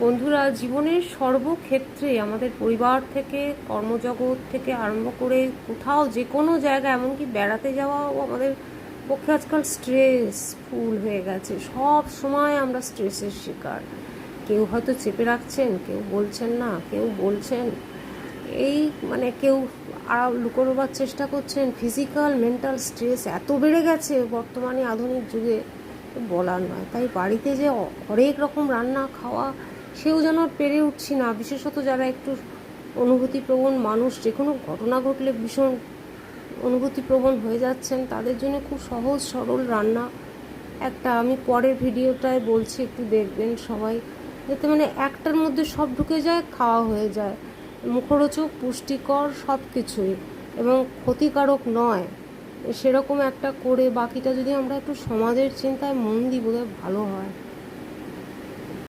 বন্ধুরা, জীবনের সর্বক্ষেত্রে আমাদের পরিবার থেকে, কর্মজগৎ থেকে আরম্ভ করে কোথাও যে কোনো জায়গায়, এমনকি বেড়াতে যাওয়াও আমাদের পক্ষে আজকাল স্ট্রেসফুল হয়ে গেছে। সব সময় আমরা স্ট্রেসের শিকার। কেউ হয়তো চেপে রাখছেন, কেউ বলছেন না, কেউ বলছেন, এই কেউ আর লুকোবার চেষ্টা করছেন। ফিজিক্যাল মেন্টাল স্ট্রেস এত বেড়ে গেছে বর্তমানে আধুনিক যুগে, বলার নয়। তাই বাড়িতে যে হরেক রকম রান্না খাওয়া, সেও যেন পেরে উঠছি না। বিশেষত যারা একটু অনুভূতিপ্রবণ মানুষ, যে কোনো ঘটনা ঘটলে ভীষণ অনুভূতিপ্রবণ হয়ে যাচ্ছেন, তাদের জন্য খুব সহজ সরল রান্না একটা আমি পরের ভিডিওটায় বলছি, একটু দেখবেন সবাই, যাতে একটার মধ্যে সব ঢুকে যায়, খাওয়া হয়ে যায়, মুখরোচক, পুষ্টিকর সব কিছুই, এবং ক্ষতিকারক নয়। সেরকম একটা করে বাকিটা যদি আমরা একটু সমাজের চিন্তায় মন দিই, বোধহয় ভালো হয়।